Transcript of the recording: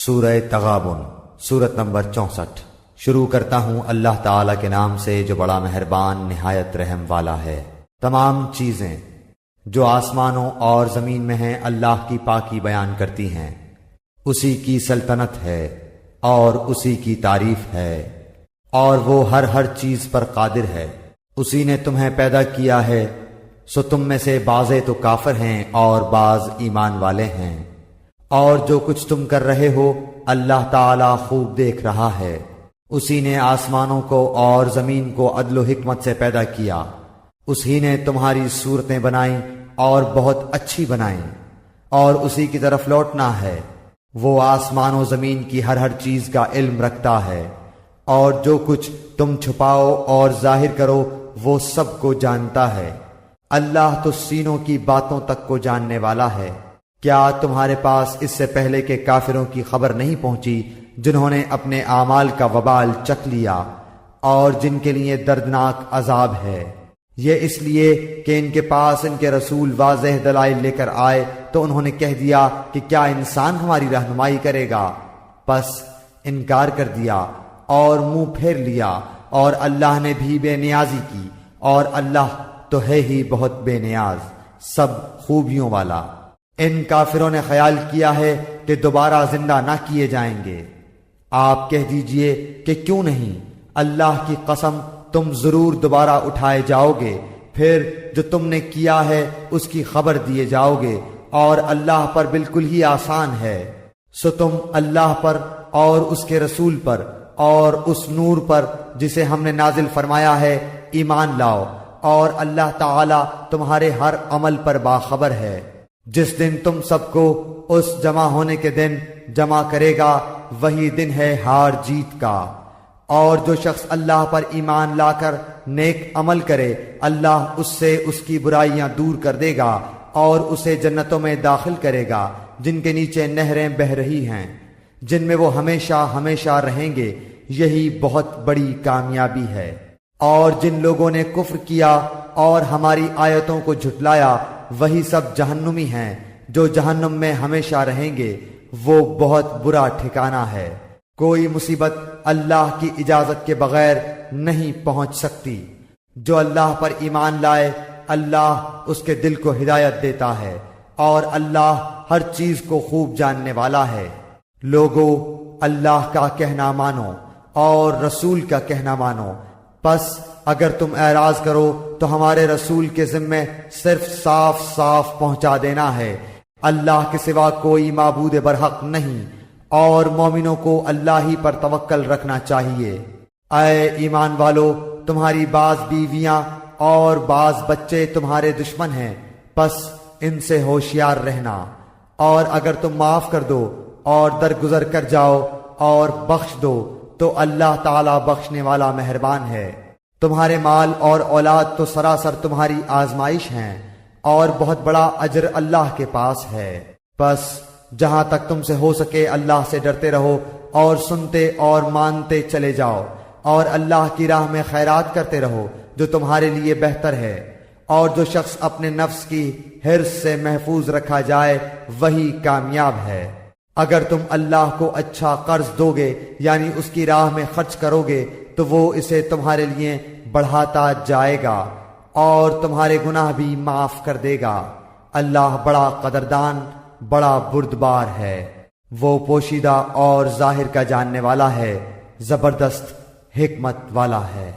سورہ تغابن سورت نمبر 64۔ شروع کرتا ہوں اللہ تعالیٰ کے نام سے جو بڑا مہربان نہایت رحم والا ہے۔ تمام چیزیں جو آسمانوں اور زمین میں ہیں اللہ کی پاکی بیان کرتی ہیں، اسی کی سلطنت ہے اور اسی کی تعریف ہے، اور وہ ہر چیز پر قادر ہے۔ اسی نے تمہیں پیدا کیا ہے، سو تم میں سے بعضے تو کافر ہیں اور بعض ایمان والے ہیں، اور جو کچھ تم کر رہے ہو اللہ تعالیٰ خوب دیکھ رہا ہے۔ اسی نے آسمانوں کو اور زمین کو عدل و حکمت سے پیدا کیا، اسی نے تمہاری صورتیں بنائیں اور بہت اچھی بنائیں، اور اسی کی طرف لوٹنا ہے۔ وہ آسمان و زمین کی ہر چیز کا علم رکھتا ہے، اور جو کچھ تم چھپاؤ اور ظاہر کرو وہ سب کو جانتا ہے۔ اللہ تو سینوں کی باتوں تک کو جاننے والا ہے۔ کیا تمہارے پاس اس سے پہلے کے کافروں کی خبر نہیں پہنچی جنہوں نے اپنے اعمال کا وبال چکھ لیا اور جن کے لیے دردناک عذاب ہے؟ یہ اس لیے کہ ان کے پاس ان کے رسول واضح دلائل لے کر آئے تو انہوں نے کہہ دیا کہ کیا انسان ہماری رہنمائی کرے گا؟ پس انکار کر دیا اور منہ پھیر لیا، اور اللہ نے بھی بے نیازی کی، اور اللہ تو ہے ہی بہت بے نیاز، سب خوبیوں والا۔ ان کافروں نے خیال کیا ہے کہ دوبارہ زندہ نہ کیے جائیں گے۔ آپ کہہ دیجئے کہ کیوں نہیں، اللہ کی قسم تم ضرور دوبارہ اٹھائے جاؤ گے، پھر جو تم نے کیا ہے اس کی خبر دیے جاؤ گے، اور اللہ پر بالکل ہی آسان ہے۔ سو تم اللہ پر اور اس کے رسول پر اور اس نور پر جسے ہم نے نازل فرمایا ہے ایمان لاؤ، اور اللہ تعالی تمہارے ہر عمل پر باخبر ہے۔ جس دن تم سب کو اس جمع ہونے کے دن جمع کرے گا وہی دن ہے ہار جیت کا، اور جو شخص اللہ پر ایمان لا کر نیک عمل کرے اللہ اس سے اس کی برائیاں دور کر دے گا، اور اسے جنتوں میں داخل کرے گا جن کے نیچے نہریں بہہ رہی ہیں، جن میں وہ ہمیشہ ہمیشہ رہیں گے۔ یہی بہت بڑی کامیابی ہے۔ اور جن لوگوں نے کفر کیا اور ہماری آیتوں کو جھٹلایا وہی سب جہنمی ہیں جو جہنم میں ہمیشہ رہیں گے، وہ بہت برا ٹھکانہ ہے۔ کوئی مصیبت اللہ کی اجازت کے بغیر نہیں پہنچ سکتی۔ جو اللہ پر ایمان لائے اللہ اس کے دل کو ہدایت دیتا ہے، اور اللہ ہر چیز کو خوب جاننے والا ہے۔ لوگو اللہ کا کہنا مانو اور رسول کا کہنا مانو، پس اگر تم اعراض کرو تو ہمارے رسول کے ذمے صرف صاف صاف پہنچا دینا ہے۔ اللہ کے سوا کوئی معبود برحق نہیں، اور مومنوں کو اللہ ہی پر توکل رکھنا چاہیے۔ اے ایمان والو، تمہاری بعض بیویاں اور بعض بچے تمہارے دشمن ہیں، پس ان سے ہوشیار رہنا، اور اگر تم معاف کر دو اور درگزر کر جاؤ اور بخش دو تو اللہ تعالی بخشنے والا مہربان ہے۔ تمہارے مال اور اولاد تو سراسر تمہاری آزمائش ہیں، اور بہت بڑا اجر اللہ کے پاس ہے۔ بس جہاں تک تم سے ہو سکے اللہ سے ڈرتے رہو اور سنتے اور مانتے چلے جاؤ، اور اللہ کی راہ میں خیرات کرتے رہو جو تمہارے لیے بہتر ہے۔ اور جو شخص اپنے نفس کی حرص سے محفوظ رکھا جائے وہی کامیاب ہے۔ اگر تم اللہ کو اچھا قرض دو گے یعنی اس کی راہ میں خرچ کرو گے تو وہ اسے تمہارے لیے بڑھاتا جائے گا اور تمہارے گناہ بھی معاف کر دے گا۔ اللہ بڑا قدردان بڑا بردبار ہے، وہ پوشیدہ اور ظاہر کا جاننے والا ہے، زبردست حکمت والا ہے۔